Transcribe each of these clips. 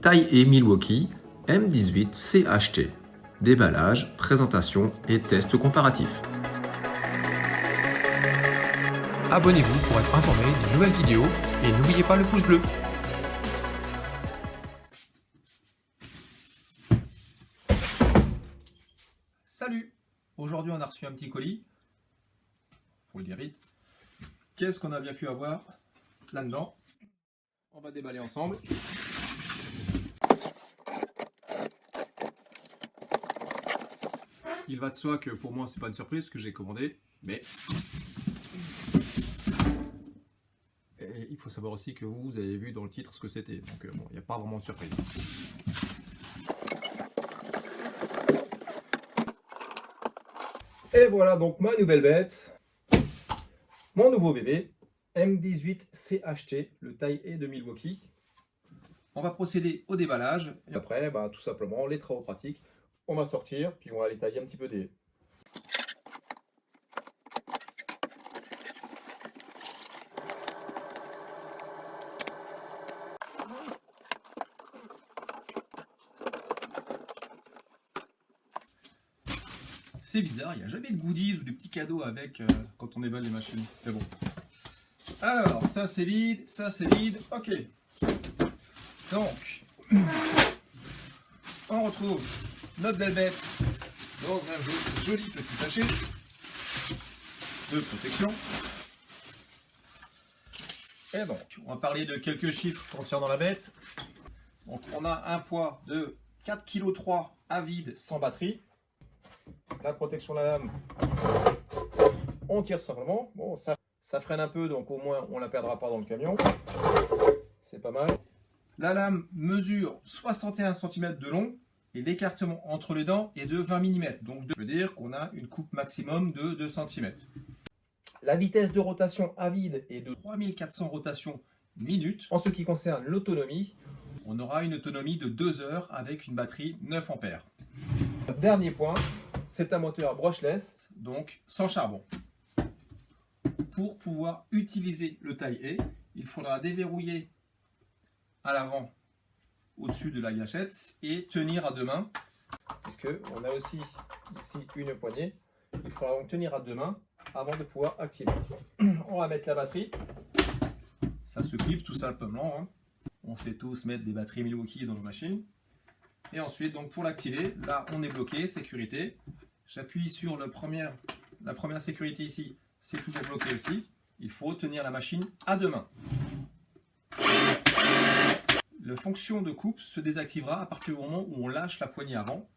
Taille et Milwaukee M18 CHT. Déballage, présentation et tests comparatifs. Abonnez-vous pour être informé des nouvelles vidéos et n'oubliez pas le pouce bleu. Salut! Aujourd'hui on a reçu un petit colis. Faut le dire vite. Qu'est-ce qu'on a bien pu avoir là-dedans? On va déballer ensemble. Il va de soi que pour moi c'est pas une surprise que j'ai commandé, mais et il faut savoir aussi que vous avez vu dans le titre ce que c'était, donc bon, il n'y a pas vraiment de surprise. Et voilà donc ma nouvelle bête, mon nouveau bébé, M18 CHT, le taille E de Milwaukee. On va procéder au déballage, et après, tout simplement, les travaux pratiques. On va sortir, puis on va aller tailler un petit peu des... C'est bizarre, il n'y a jamais de goodies ou de petits cadeaux avec quand on déballe les machines. C'est bon. Alors, ça c'est vide, ok. Donc, on retrouve notre belle bête dans un joli petit sachet de protection. Et donc, on va parler de quelques chiffres concernant la bête. Donc, on a un poids de 4,3 kg à vide sans batterie. La protection de la lame, on tire simplement. Bon, ça freine un peu, donc au moins on ne la perdra pas dans le camion. C'est pas mal. La lame mesure 61 cm de long et l'écartement entre les dents est de 20 mm. Donc, ça veut dire qu'on a une coupe maximum de 2 cm. La vitesse de rotation à vide est de 3400 rotations minutes. En ce qui concerne l'autonomie, on aura une autonomie de 2 heures avec une batterie 9 ampères. Dernier point, c'est un moteur brushless, donc sans charbon. Pour pouvoir utiliser le taille E, il faudra déverrouiller à l'avant au-dessus de la gâchette et tenir à deux mains, puisque on a aussi ici une poignée. Il faudra donc tenir à deux mains avant de pouvoir activer. On va mettre la batterie. Ça se clipse tout simplement, hein. On sait tous mettre des batteries Milwaukee dans nos machines. Et ensuite, donc pour l'activer, là on est bloqué, sécurité. J'appuie sur la première sécurité ici, c'est toujours bloqué aussi. Il faut tenir la machine à deux mains. La fonction de coupe se désactivera à partir du moment où on lâche la poignée avant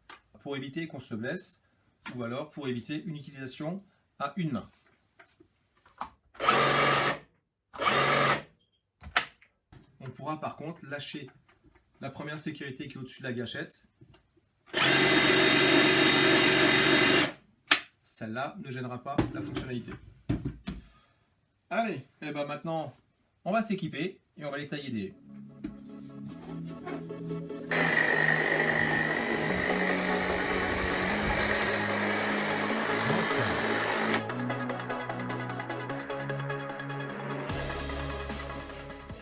pour éviter qu'on se blesse ou alors pour éviter une utilisation à une main. On pourra par contre lâcher la première sécurité qui est au-dessus de la gâchette. Celle-là ne gênera pas la fonctionnalité. Allez, et maintenant on va s'équiper et on va les tailler des...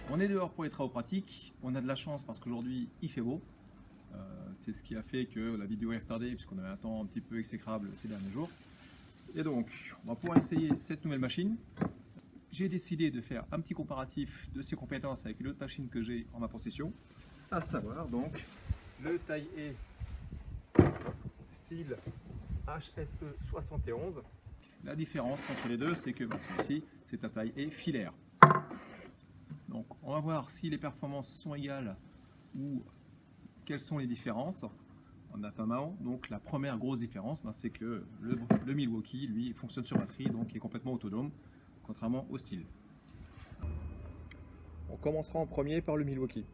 On est dehors pour les travaux pratiques, on a de la chance parce qu'aujourd'hui il fait beau. C'est ce qui a fait que la vidéo est retardée puisqu'on avait un temps un petit peu exécrable ces derniers jours. Et donc, on va pouvoir essayer cette nouvelle machine. J'ai décidé de faire un petit comparatif de ses compétences avec une autre machine que j'ai en ma possession, à savoir donc le taille E style HSE 71. La différence entre les deux, c'est que celui-ci, c'est un taille E filaire. Donc, on va voir si les performances sont égales ou quelles sont les différences. En attendant, donc la première grosse différence, c'est que le Milwaukee, lui, fonctionne sur batterie, donc est complètement autonome, contrairement au style. On commencera en premier par le Milwaukee.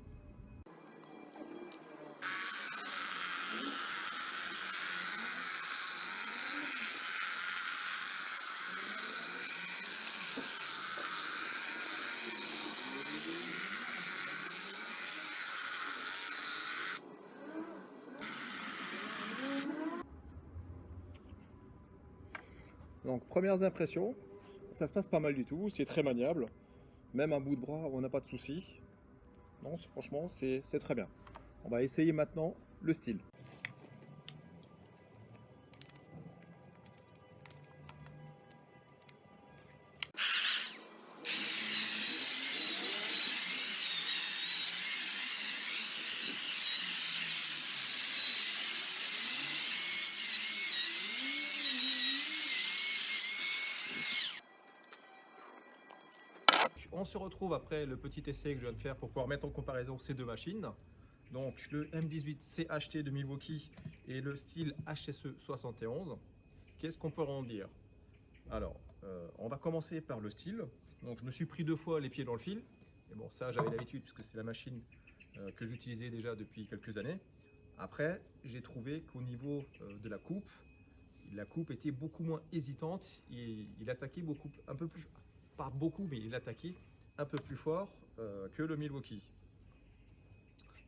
Donc premières impressions, ça se passe pas mal du tout, c'est très maniable. Même un bout de bras, on n'a pas de souci. Non, franchement, c'est très bien. On va essayer maintenant le style. On se retrouve après le petit essai que je viens de faire pour pouvoir mettre en comparaison ces deux machines. Donc le M18 CHT de Milwaukee et le style HSE 71. Qu'est-ce qu'on peut en dire? Alors, on va commencer par le style. Donc je me suis pris 2 fois les pieds dans le fil. Et bon, ça j'avais l'habitude puisque c'est la machine que j'utilisais déjà depuis quelques années. Après, j'ai trouvé qu'au niveau de la coupe était beaucoup moins hésitante. Il attaquait un peu plus, pas beaucoup, mais il attaquait un peu plus fort que le Milwaukee.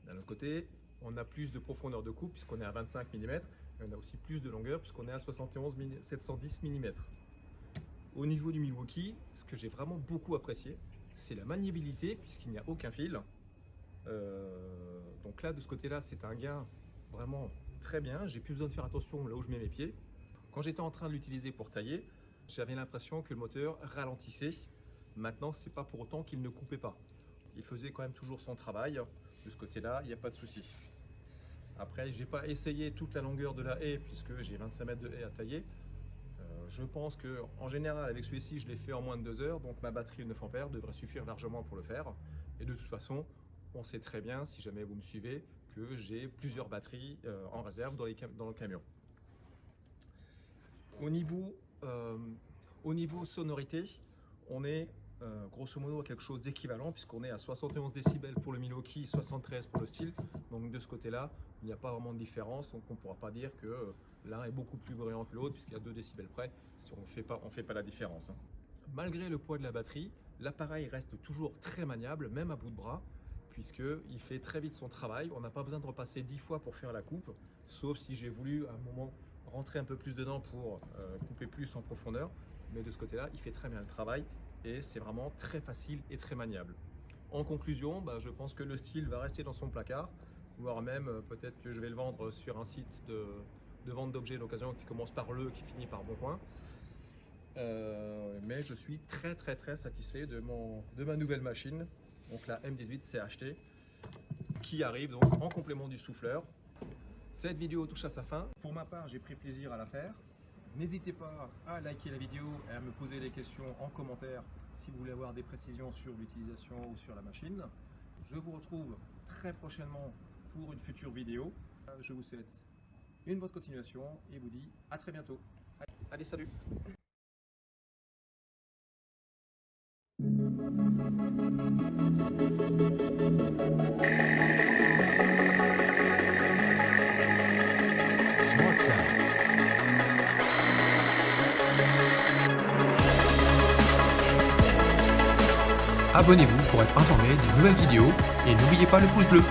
D'un autre côté, on a plus de profondeur de coupe puisqu'on est à 25 mm, et on a aussi plus de longueur puisqu'on est à 710 mm. Au niveau du Milwaukee, ce que j'ai vraiment beaucoup apprécié, c'est la maniabilité puisqu'il n'y a aucun fil. Donc là, de ce côté-là, c'est un gain vraiment très bien. J'ai plus besoin de faire attention là où je mets mes pieds. Quand j'étais en train de l'utiliser pour tailler, j'avais l'impression que le moteur ralentissait. Maintenant, c'est pas pour autant qu'il ne coupait pas. Il faisait quand même toujours son travail. De ce côté-là, il n'y a pas de souci. Après, j'ai pas essayé toute la longueur de la haie puisque j'ai 25 mètres de haie à tailler. Je pense que en général, avec celui-ci, je l'ai fait en moins de 2 heures. Donc ma batterie 9 ampères devrait suffire largement pour le faire. Et de toute façon, on sait très bien, si jamais vous me suivez, que j'ai plusieurs batteries en réserve dans le camion. Au niveau sonorité, on est grosso modo à quelque chose d'équivalent puisqu'on est à 71 décibels pour le Milwaukee, 73 pour le style. Donc de ce côté-là, il n'y a pas vraiment de différence. Donc on ne pourra pas dire que l'un est beaucoup plus bruyant que l'autre puisqu'il y a 2 décibels près. Si on ne fait pas la différence. Malgré le poids de la batterie, l'appareil reste toujours très maniable, même à bout de bras, puisqu'il fait très vite son travail. On n'a pas besoin de repasser 10 fois pour faire la coupe, sauf si j'ai voulu à un moment rentrer un peu plus dedans pour couper plus en profondeur. Mais de ce côté-là, il fait très bien le travail et c'est vraiment très facile et très maniable. En conclusion, je pense que le style va rester dans son placard, voire même peut-être que je vais le vendre sur un site de vente d'objets d'occasion qui commence par le, qui finit par Boncoin. Mais je suis très satisfait de ma nouvelle machine, donc la M18 CHT, qui arrive donc en complément du souffleur. Cette vidéo touche à sa fin. Pour ma part, j'ai pris plaisir à la faire. N'hésitez pas à liker la vidéo et à me poser des questions en commentaire si vous voulez avoir des précisions sur l'utilisation ou sur la machine. Je vous retrouve très prochainement pour une future vidéo. Je vous souhaite une bonne continuation et vous dis à très bientôt. Allez, salut! Smart Sound. Abonnez-vous pour être informé des nouvelles vidéos et n'oubliez pas le pouce bleu.